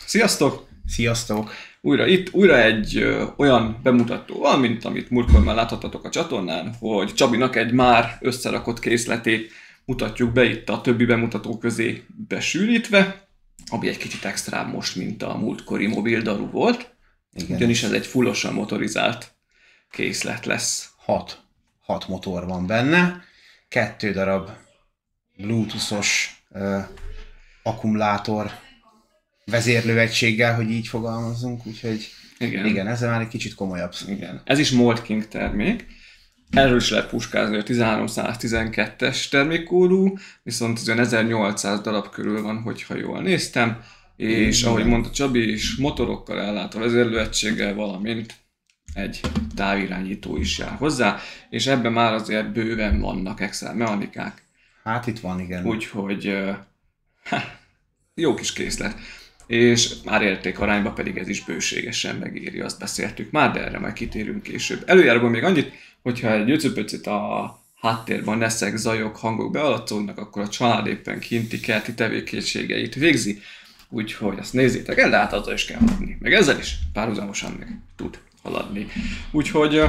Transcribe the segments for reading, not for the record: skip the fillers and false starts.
Sziasztok! Sziasztok! Újra egy olyan bemutatóval, mint amit múltkor már láthattatok a csatornán, hogy Csabinak egy már összerakott készletét mutatjuk be itt a többi bemutató közé besűrítve, ami egy kicsit extrább most, mint a múltkori mobil daru volt, Igen. ugyanis ez egy fullosan motorizált készlet lesz. Hat motor van benne, 2 darab bluetoothos akkumulátor vezérlőegységgel, hogy így fogalmazzunk, úgyhogy igen, ezzel már egy kicsit komolyabb. Igen. Ez is Mold King termék. Erről is lehet puskázni, a 1312-es termékkódú, viszont az olyan 1800 darab körül van, hogyha jól néztem, és ahogy mondta Csabi is, motorokkal ellát a vezérlőegységgel, valamint egy távirányító is jár hozzá, és ebben már azért bőven vannak extra mechanikák. Hát itt van, igen. Úgyhogy jó kis készlet. És már értékarányban pedig ez is bőségesen megéri, azt beszéltük már, de erre majd kitérünk később. Előjáróban még annyit, hogyha egy jöcöpöcit a háttérben neszek, zajok, hangok bealatszódnak, akkor a család éppen kinti kerti tevékenységeit végzi, úgyhogy azt nézzétek el, de hát azzal is kell haladni. Meg ezzel is párhuzamosan meg tud haladni. Úgyhogy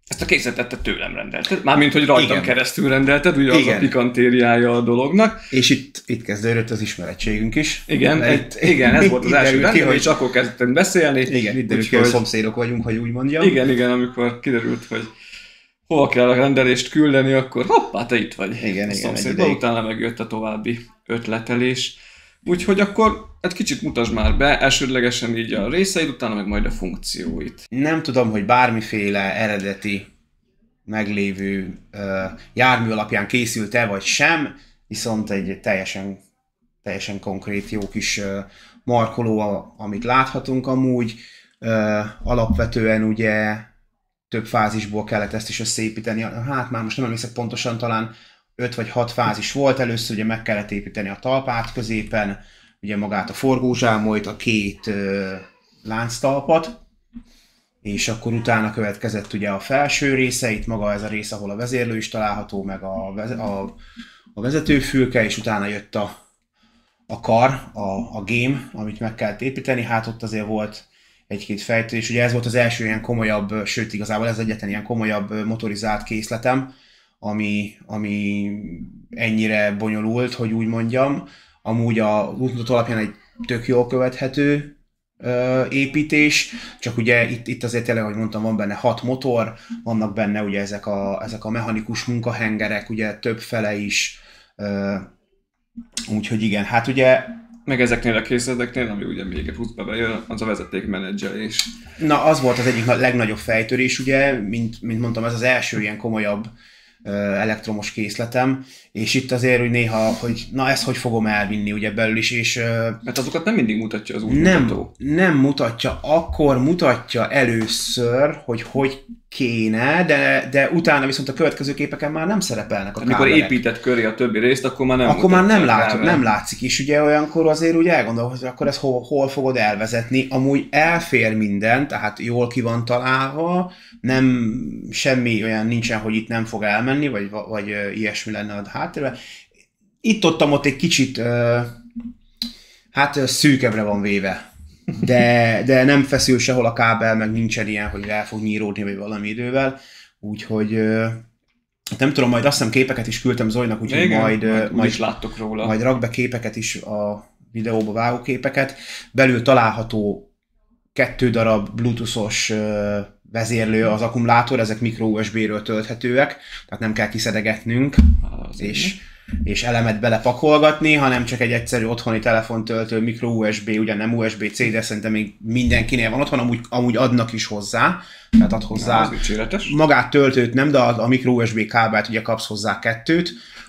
ezt a készletet te tőlem rendelted, mármint, hogy rajtam Igen. keresztül rendelted, ugye az a pikantériája a dolognak. És itt kezdődött az ismerettségünk is. Igen, ez volt az első rendelés, és akkor kezdtem beszélni. Igen, itt derült ki, hogy szomszédok vagyunk, hogy úgy mondjam. Igen, amikor kiderült, hogy hova kell a rendelést küldeni, akkor hoppá, te itt vagy. Igen, Szomszédban, utána megjött a további ötletelés. Úgyhogy akkor egy kicsit mutasd már be, elsődlegesen így a részeid, utána meg majd a funkcióit. Nem tudom, hogy bármiféle eredeti meglévő jármű alapján készült-e vagy sem, viszont egy teljesen konkrét jó kis markoló, amit láthatunk amúgy. Alapvetően ugye több fázisból kellett ezt is összeépíteni. Hát már most nem emlékszek pontosan, talán 5 vagy 6 fázis volt. Először ugye meg kellett építeni a talpát középen, ugye magát a forgózsámolyt, a 2 lánctalpat, és akkor utána következett ugye a felső része, itt maga ez a rész, ahol a vezérlő is található, meg a vezetőfülke, és utána jött a kar, a gém, amit meg kellett építeni. Hát ott azért volt egy-két fejtős, ugye ez volt az első ilyen komolyabb, sőt igazából ez egyetlen ilyen komolyabb motorizált készletem, ami ennyire bonyolult, hogy úgy mondjam. Amúgy a útmutató alapján egy tök jól követhető építés, csak ugye itt azért tényleg, ahogy mondtam, van benne 6 motor, vannak benne ugye ezek a mechanikus munkahengerek, ugye több fele is, úgyhogy igen, hát ugye... Meg ezeknél a készleteknél, ami ugye még pluszba bejön, az a vezetékmenedzselés. Na, az volt az egyik legnagyobb fejtörés, ugye, mint mondtam, ez az első ilyen komolyabb elektromos készletem, és itt azért úgy néha, hogy na ezt hogy fogom elvinni ugye belül is, és... Mert azokat nem mindig mutatja az útmutató. Nem mutatja, akkor mutatja először, hogy kéne, de utána viszont a következő képeken már nem szerepelnek a kábelek. Amikor épített köré a többi részt, akkor már nem akkor már nem látszik is, ugye olyankor azért úgy elgondol, hogy akkor ezt hol fogod elvezetni. Amúgy elfér minden, tehát jól ki van találva, nem semmi olyan nincsen, hogy itt nem fog elmenni, vagy ilyesmi lenne a háttérben. Itt-ott egy kicsit szűkebbre van véve. De nem feszül sehol a kábel, meg nincsen ilyen, hogy el fog nyíródni, vagy valami idővel. Úgyhogy nem tudom, majd azt hiszem képeket is küldtem Zolinak, úgyhogy majd is láttok róla. Majd rak be képeket is a videóba, vágóképeket. Belül található 2 darab bluetoothos vezérlő az akkumulátor, ezek micro USB-ről tölthetőek, tehát nem kell kiszedegetnünk, és elemet belepakolgatni, hanem csak egy egyszerű otthoni telefontöltő, micro USB, ugyan nem USB-C, de szerintem még mindenkinél van otthon, amúgy adnak is hozzá, tehát ad hozzá. Magát töltőt nem, de a micro USB kábelt ugye kapsz hozzá 2,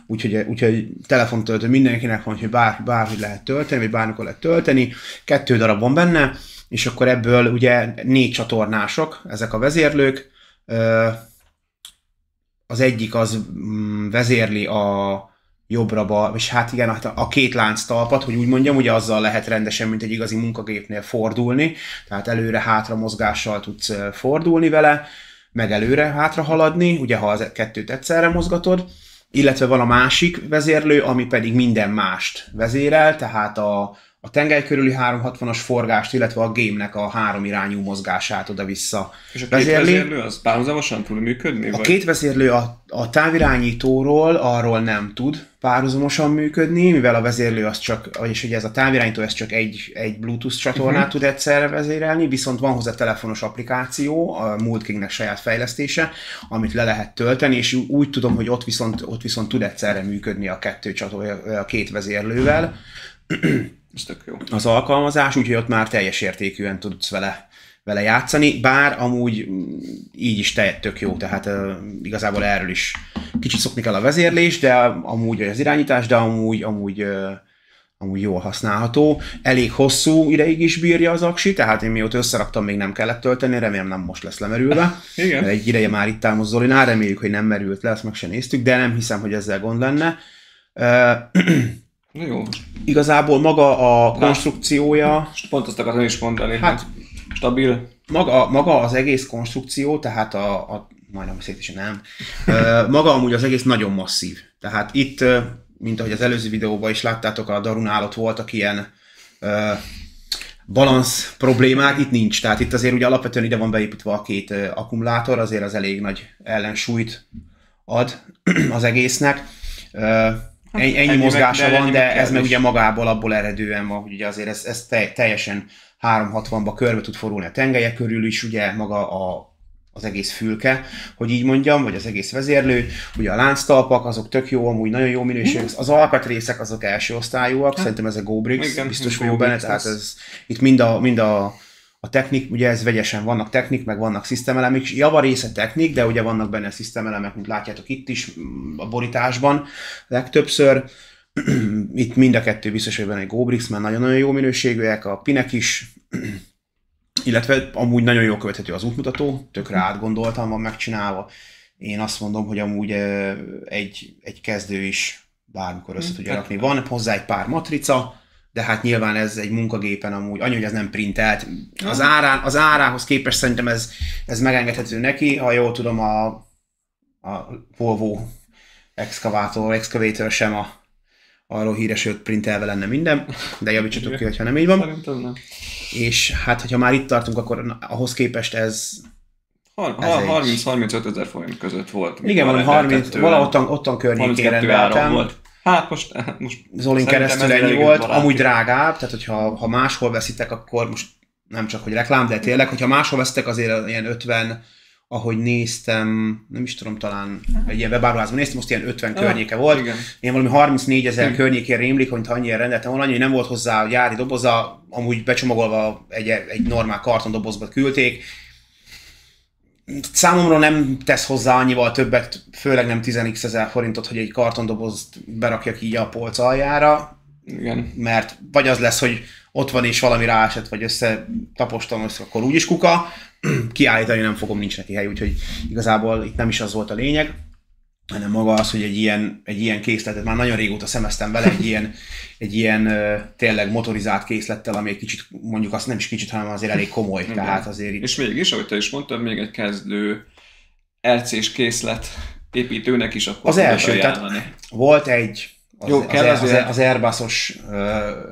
úgyhogy telefontöltő mindenkinek van, hogy bárhogy lehet tölteni, vagy bármikor lehet tölteni. 2 darab van benne, és akkor ebből ugye 4 csatornások, ezek a vezérlők. Az egyik az vezérli a jobbra, és hát igen, a 2 lánctalpat, hogy úgy mondjam, ugye azzal lehet rendesen, mint egy igazi munkagépnél fordulni, tehát előre-hátra mozgással tudsz fordulni vele, meg előre-hátra haladni, ugye ha az 2-t egyszerre mozgatod, illetve van a másik vezérlő, ami pedig minden mást vezérel, tehát a tengely körüli 360-as forgást, illetve a gémnek a 3 irányú mozgását oda-vissza És a két vezérlő az párhuzamosan tud működni? A két vezérlő a távirányítóról arról nem tud párhuzamosan működni, mivel a vezérlő az csak, és ugye ez a távirányító ez csak egy Bluetooth csatornát tud egyszerre vezérelni, viszont van hozzá telefonos applikáció, a Multkingnek saját fejlesztése, amit le lehet tölteni, és úgy tudom, hogy ott viszont tud egyszerre működni a a két vezérlővel. Ez tök jó. Az alkalmazás, úgyhogy ott már teljes értékűen tudsz vele játszani, bár amúgy így is tök jó, tehát igazából erről is kicsit szokni kell a vezérlés, de amúgy az irányítás, de amúgy jól használható. Elég hosszú ideig is bírja az aksi, tehát én mióta összeraktam, még nem kellett tölteni, remélem nem most lesz lemerülve. Igen. Egy ideje már itt áll Zolinál, reméljük, hogy nem merült le, azt meg se néztük, de nem hiszem, hogy ezzel gond lenne. Jó. Igazából maga a konstrukciója... Most pont azt akartam is mondani, hát stabil. Maga az egész konstrukció, tehát majdnem szét is nem. Maga amúgy az egész nagyon masszív. Tehát itt, mint ahogy az előző videóban is láttátok, a Darunál ott voltak ilyen balansz problémák, itt nincs. Tehát itt azért ugye alapvetően ide van beépítve a két akkumulátor, azért az elég nagy ellensúlyt ad az egésznek. Ennyi mozgása van, de ez meg ugye magából abból eredően van, hogy ugye azért ez teljesen 360-ba körbe tud forulni a tengelye körül is, ugye maga az egész fülke, hogy így mondjam, vagy az egész vezérlő, ugye a lánctalpak, azok tök jó, amúgy nagyon jó minőség, az alkatrészek azok első osztályúak, szerintem ez a GoBricks, biztos vagyok benne, tehát ez itt mind a technik, ugye ez vegyesen vannak technik, meg vannak szisztemelemek, java része technik, de ugye vannak benne szisztemelemek, mint látjátok itt is, a borításban legtöbbször. Itt mind a kettő biztos, hogy benne egy GoBricks, mert nagyon-nagyon jó minőségűek, a pinek is, illetve amúgy nagyon jól követhető az útmutató, tökre átgondoltan van megcsinálva. Én azt mondom, hogy amúgy egy kezdő is bármikor össze tudja rakni. Van hozzá egy pár matrica, de hát nyilván ez egy munkagépen amúgy, annyi, hogy ez nem printelt. Az árához képest szerintem ez megengedhető neki, ha jól tudom, a Volvo Excavator sem arról híres, hogy printelve lenne minden, de javítsatok ki, hogyha nem így van. Szerintem nem. És hát, hogyha már itt tartunk, akkor ahhoz képest ez 30-35 ezer forint között volt. Igen, valami 30, ottan környékén rendeltem. Hát most Zolin keresztül ennyi volt, amúgy drágább, tehát hogyha máshol veszitek, akkor most nem csak, hogy reklám, de tényleg, hogyha máshol veszitek, azért ilyen 50, ahogy néztem, nem is tudom, talán egy ilyen webáruházban néztem, most ilyen 50 környéke volt. Igen. Én valami 34 000 környékén rémlik, hogy annyira rendeltem volna, annyi, hogy nem volt hozzá a gyári doboza, amúgy becsomagolva egy normál kartondobozba küldték. Számomra nem tesz hozzá annyival többet, főleg nem 10x ezer forintot, hogy egy kartondobozt berakjak így a polc aljára. Igen. Mert vagy az lesz, hogy ott van és valami ráesett, vagy összetapostam, akkor úgyis kuka. Kiállítani nem fogom, nincs neki hely, úgyhogy igazából itt nem is az volt a lényeg, hanem maga az, hogy egy ilyen készletet, már nagyon régóta szemeztem vele, egy ilyen tényleg motorizált készlettel, ami egy kicsit, mondjuk azt nem is kicsit, hanem azért elég komoly. Igen. Tehát azért itt... És mégis, ahogy te is mondtad, még egy kezdő RC-s készlet építőnek is akkor az első, tehát volt egy az Airbusos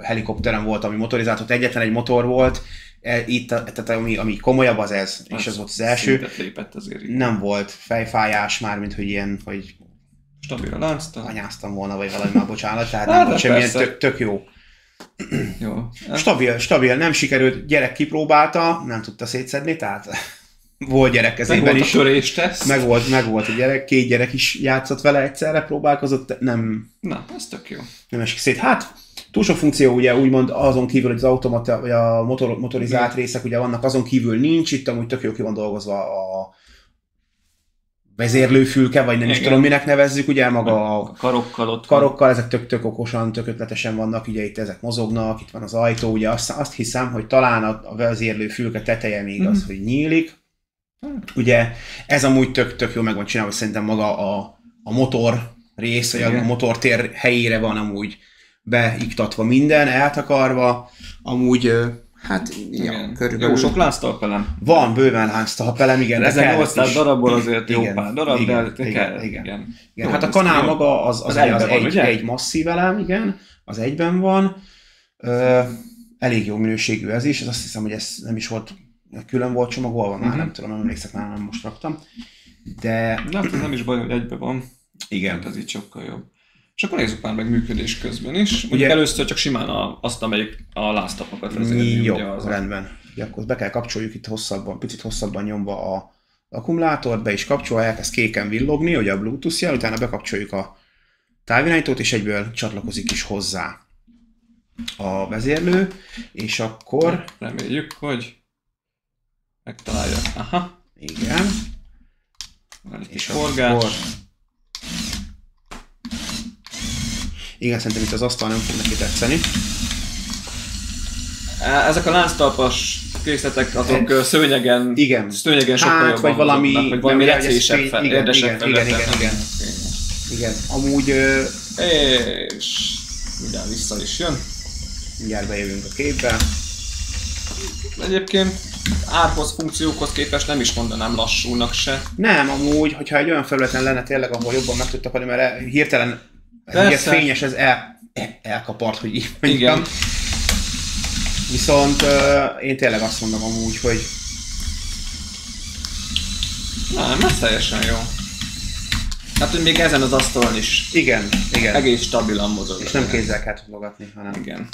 helikopterem volt, ami motorizált, ott egyetlen egy motor volt, itt, tehát ami komolyabb az ez, és az volt az első. Lépett azért. Nem volt fejfájás már, mint hogy ilyen, hogy stabil a lánctal. Anyáztam volna, vagy valami már bocsánat, tehát nem volt semmilyen tök jó. Jó. Stabil, nem sikerült, gyerek kipróbálta, nem tudta szétszedni, tehát volt gyerek kezében is. Meg volt a gyerek, 2 gyerek is játszott vele egyszerre, próbálkozott, nem... Na, ez tök jó. Nem esik szét. Hát, túl sok funkció, ugye úgymond azon kívül, hogy az automata, vagy a motorizált részek ugye vannak, azon kívül nincs, itt amúgy tök jó ki van dolgozva a vezérlőfülke, vagy nem is tudom minek nevezzük, ugye maga a karokkal, ezek tök okosan, tök ötletesen vannak, ugye itt ezek mozognak, itt van az ajtó, ugye azt hiszem, hogy talán a vezérlőfülke teteje még az, hogy nyílik. Ugye ez amúgy tök jó meg van csinálva, szerintem maga a motor rész, vagy a motortér helyére van amúgy beiktatva minden, eltakarva, amúgy hát igen. Körülbelül. Jó sok lánctalpelem. Van bőven lánctalpelem, igen. 1800 darabból azért jó pár darab, igen, de kell. Igen. Hát a kanál maga az egy masszív elem, igen, az egyben van. Ö, elég jó minőségű ez is, azt hiszem, hogy ez nem is volt, külön volt csomagolva, már nem tudom, nem emlékszek, már nem most raktam. De De hát ez nem is baj, hogy egybe van. igen. Hát ez így sokkal jobb. És akkor nézzük már meg működés közben is. Ugye Ugye- először csak simán azt, amelyik a láztapokat vezérli. Jó, ugye az a... rendben. Ugye akkor be kell kapcsoljuk itt hosszabban, picit hosszabban nyomva a akkumulátort, be is kapcsolva, elkezd kéken villogni, ugye a Bluetooth jel, utána bekapcsoljuk a távirányítót, és egyből csatlakozik is hozzá a vezérlő, és akkor, Reméljük, hogy megtalálja. Aha, igen, van egy kis és forgás. akkor, igen, szerintem itt az asztal nem fog neki tetszeni. Ezek a lánctalpas készletek azok szőnyegen, Igen. szőnyegen sokkal Hát, jobban vagy valami- mozognak, vagy valami nem, ugye, ez recésebb, fény- igen, érdesebb igen, felületen. igen. Igen, amúgy És mindjárt vissza is jön. mindjárt bejövünk a képbe. Egyébként árhoz, funkciókhoz képest nem is mondanám lassúnak se. Nem, amúgy, hogyha egy olyan felületen lenne tényleg, ahol jobban meg tudtak adni, mert hirtelen Persze. ez fényes, ez elkapart, hogy így mondjam. Igen. Viszont én tényleg azt mondom amúgy, hogy Nem, ez teljesen jó. Hát, hogy még ezen az asztalon is igen, egész stabilan mozog. és nem kézzel kell tudogatni, hanem Igen.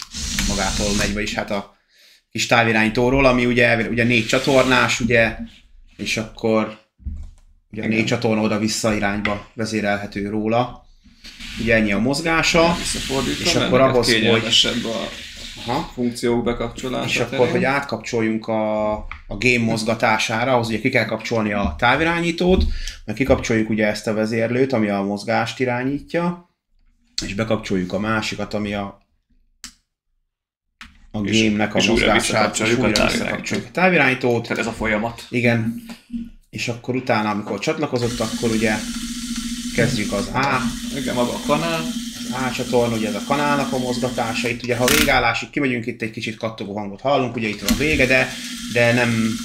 magától megy, vagyis hát a kis távirányítóról, ami ugye 4 csatornás, ugye, és akkor ugye a 4 csatorna oda-vissza irányba vezérelhető róla. Ugye ennyi a mozgása, Visszafordítva, és mert akkor neked ahhoz, hogy- kényelmesebb a aha, funkciók bekapcsolása és akkor, terén. hogy átkapcsoljunk a game mozgatására, ahhoz ugye ki kell kapcsolni a távirányítót, meg kikapcsoljuk ugye ezt a vezérlőt, ami a mozgást irányítja, és bekapcsoljuk a másikat, ami a És- game-nek a és újra mozgását, visszakapcsoljuk a távirányítót. visszakapcsoljuk a távirányítót. Tehát ez a folyamat. Igen, és akkor utána, amikor csatlakozott, akkor ugye kezdjük az Igen, maga a kanál. A csatorna, ugye ez a kanálnak a mozgatása. Itt ugye, ha végállásig kimegyünk, itt egy kicsit kattogó hangot hallunk, ugye itt van vége, de nem,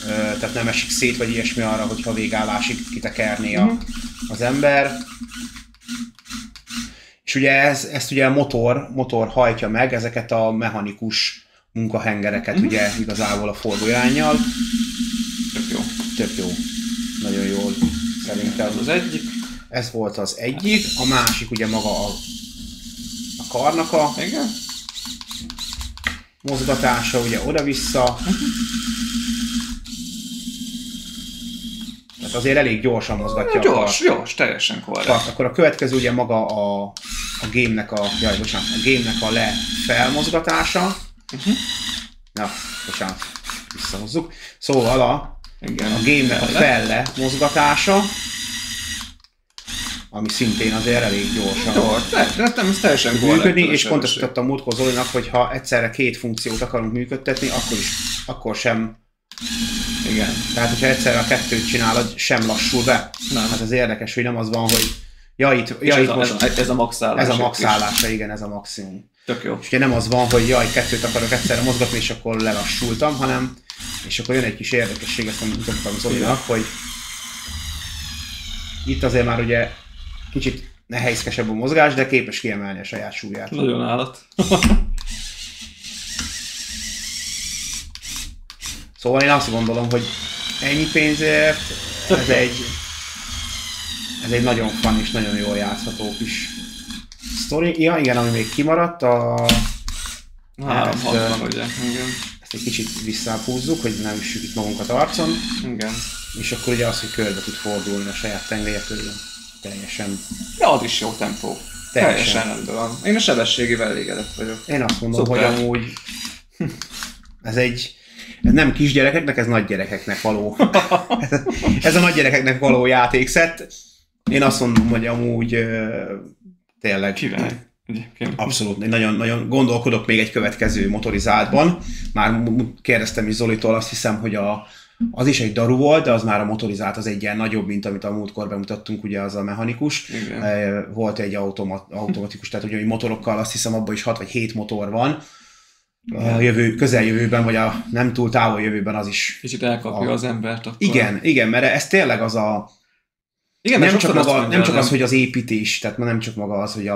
tehát nem esik szét, vagy ilyesmi arra, hogyha végállásig kitekerné az ember. És ugye ezt ugye a motor hajtja meg, ezeket a mechanikus munkahengereket ugye igazából a fordulóiránnyal. Tök jó. Tök jó. Nagyon jól szerintem. Ez az egyik. Ez volt az egyik, a másik ugye maga a karnak a Igen. mozgatása, ugye oda-vissza. Tehát azért elég gyorsan mozgatja a kart. Gyors, teljesen korrekt. Akkor a következő ugye maga a game-nek a game-nek a felmozgatása. Na, bocsánat, visszahozzuk. Szóval a Igen. game-nek a felle mozgatása, ami szintén azért elég gyorsan Gyors, de nem, ez teljesen korrekt. működni, a és sebesség. pontosítottam múltkor Zolinak, hogy ha egyszerre 2 funkciót akarunk működtetni, akkor sem. Igen. Tehát, hogyha egyszerre a 2-t csinálod, sem lassul be. Nem. Hát az érdekes, hogy nem az van, hogy És itt most ez a maxálás. ez a maxálása, igen, ez a maximum. Tök jó. És ugye nem az van, hogy 2-t akarok egyszerre mozgatni, és akkor lelassultam, hanem, és akkor jön egy kis érdekesség, ezt mutattam Zolinak, hogy itt azért már ugye kicsit nehézkesebb a mozgás, de képes kiemelni a saját súlyát. Nagyon állat. Szóval én azt gondolom, hogy ennyi pénzért ez egy nagyon fun és nagyon jól játszható kis sztori. Ja, igen, ami még kimaradt, 360, ugye? Igen. ezt egy kicsit visszáhúzzuk, hogy nem üssük itt magunkat arcon, Igen. és akkor ugye az, hogy körbe tud fordulni a saját tengelye körül. Teljesen. Ja, az is jó tempó. Teljesen rendben van. Én a sebességével elégedett vagyok. Én azt mondom, Szuper. hogy amúgy ez nem kisgyerekeknek, ez nagygyerekeknek való. Ez a nagygyerekeknek való játékszett. Én azt mondom, hogy amúgy tényleg Király. Egyébként. abszolút, én nagyon gondolkodok még egy következő motorizáltban. Már kérdeztem is Zolitól, azt hiszem, hogy az is egy daru volt, de az már a motorizált az egy ilyen nagyobb, mint amit a múltkor bemutattunk, ugye az a mechanikus. Igen. Volt egy automatikus, tehát ugye motorokkal, azt hiszem abban is 6 vagy 7 motor van. A közeljövőben, vagy a nem túl távol jövőben az is. Kicsit elkapja az embert akkor. Igen, mert ez tényleg az a... Igen, nem csak az, hogy az építés, tehát nem csak maga az, hogy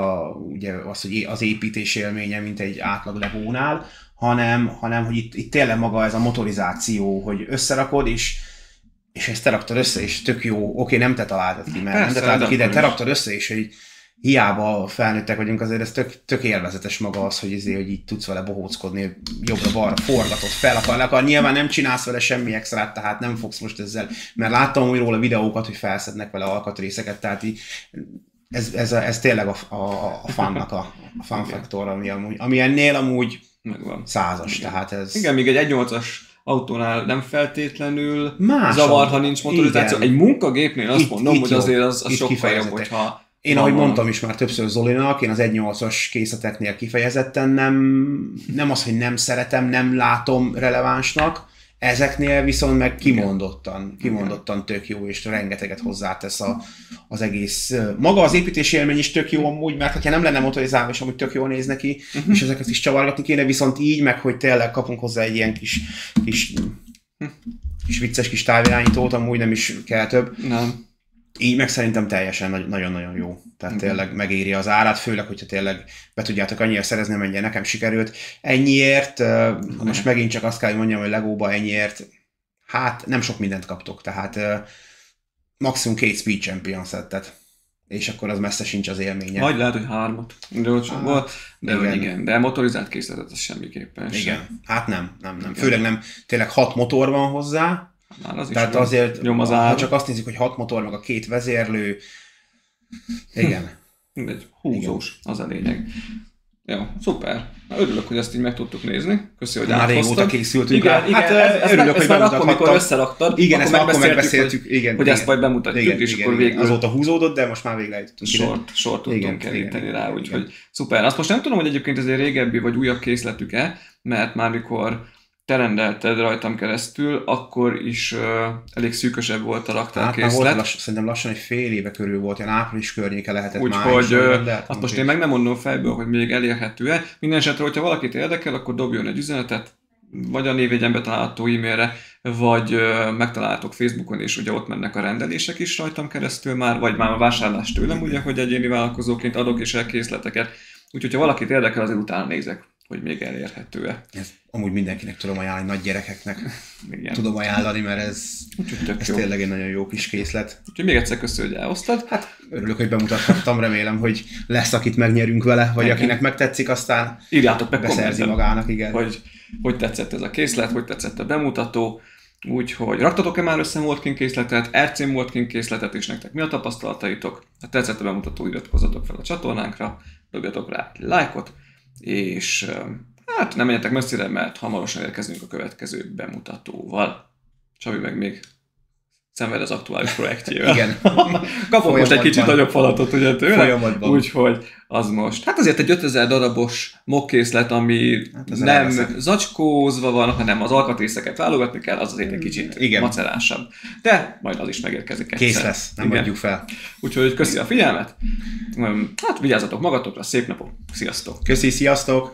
ugye hogy az építés élménye, mint egy átlag Legónál, hanem hogy itt tényleg maga ez a motorizáció, hogy összerakod, és ezt te raktad össze, és tök jó, oké, nem te találtad ki, mert nem te találtad ki, de te raktad össze, és hogy hiába felnőttek vagyunk, azért ez tök élvezetes maga az, hogy így tudsz vele bohóckodni, jobbra-balra forgatod, fel akar. Nyilván nem csinálsz vele semmi extrát, tehát nem fogsz most ezzel, mert láttam úgy róla videókat, hogy felszednek vele alkatrészeket, tehát így, ez tényleg a fannak a fun factor, ami ennél amúgy megvan. 100-as, tehát ez... Igen, még egy 1.8-as autónál nem feltétlenül Másabb. zavar, ha nincs motorizáció. Igen. Egy munkagépnél azt mondom, hogy jó. azért az sokkal jobb, Kifejezetten. hogyha... Én, ahogy mondtam is már többször Zolinak, én az 1.8-as készleteknél kifejezetten nem az, hogy nem szeretem, nem látom relevánsnak, ezeknél viszont meg kimondottan tök jó, és rengeteget hozzátesz az egész. Maga az építési élmény is tök jó amúgy, mert ha nem lenne motorizálva, és amúgy tök jól néz neki, és ezeket is csavargatni kéne, viszont így, meg hogy tényleg kapunk hozzá egy ilyen kis vicces kis távirányítót, amúgy nem is kell több. Nem. Így meg szerintem teljesen nagyon-nagyon jó. Tehát tényleg megéri az árát, főleg, hogyha tényleg be tudjátok annyira szerezni, amennyire nekem sikerült. Ennyiért, most megint csak azt kell, hogy mondjam, hogy Legóba ennyiért, hát nem sok mindent kaptok, tehát maximum 2 Speed Champion szettet, és akkor az messze sincs az élménye. Vagy lehet, hogy 3, de igen, de motorizált készletet az semmiképpen sem. Igen, hát nem. Főleg nem, tényleg 6 motor van hozzá, az tehát azért, ha csak azt nézzük, hogy 6 motor, meg a 2 vezérlő, igen. Mindegy, húzós, az a lényeg. Jó, szuper. Örülök, hogy ezt így meg tudtuk nézni. Köszi, hogy már régóta készültünk rá. Igen, örülök, hogy már akkor, mikor összeraktad, igen, ezt akkor megbeszéltük, hogy ezt majd bemutatjuk, és akkor végül... Azóta húzódott, de most már végre eljutunk. Sort tudtunk keríteni rá, úgyhogy szuper. Azt most nem tudom, hogy egyébként ez egy régebbi vagy újabb készletük-e, mert már mikor te rendelted rajtam keresztül, akkor is elég szűkösebb volt a raktárkészlet. Hát szerintem lassan egy fél éve körül volt, ilyen április környéke lehetett már. Úgyhogy azt most én meg nem mondom fejből, hogy még elérhető-e. Mindenesetre, hogyha valakit érdekel, akkor dobjon egy üzenetet, vagy a névjegyembe található e-mailre, vagy megtaláltok Facebookon, és ugye ott mennek a rendelések is rajtam keresztül már, vagy már a vásárlás tőlem, ugye, hogy egyéni vállalkozóként adok is el készleteket. Úgyhogy ha valakit érdekel, azért utána nézek, hogy még elérhető-e. Ez amúgy mindenkinek tudom ajánlani, nagy gyerekeknek igen. Tudom ajánlani, mert ez tényleg egy nagyon jó kis készlet. Úgyhogy még egyszer köszönöm, hogy elhoztad. Hát örülök, hogy bemutathattam, remélem, hogy lesz, akit megnyerünk vele, vagy akinek megtetszik, aztán írjátok meg beszerzi magának, igen. Hogy tetszett ez a készlet, hogy tetszett a bemutató. Úgyhogy raktatok-e már össze Moltking készletet, RC Moltking készletet, és nektek mi a tapasztalataitok? Ha tetszett a bemutató, iratkozzatok fel a csatornánkra, dobjatok rá egy lájkot, és hát nem menjetek messzire, mert hamarosan érkezünk a következő bemutatóval. Csabi meg még szenved az aktuális projektjével. Igen. Kapok most egy kicsit nagyobb falatot ugye tőle, úgyhogy az most. Hát azért egy 5000 darabos mockkészlet, ami nem zacskózva van, hanem az alkatrészeket válogatni kell, az azért egy kicsit macerásabb. De majd az is megérkezik egyszer. Kész lesz, nem adjuk fel. Úgyhogy köszi a figyelmet. Hát vigyázzatok magatokra, szép napot, sziasztok! Köszi, sziasztok!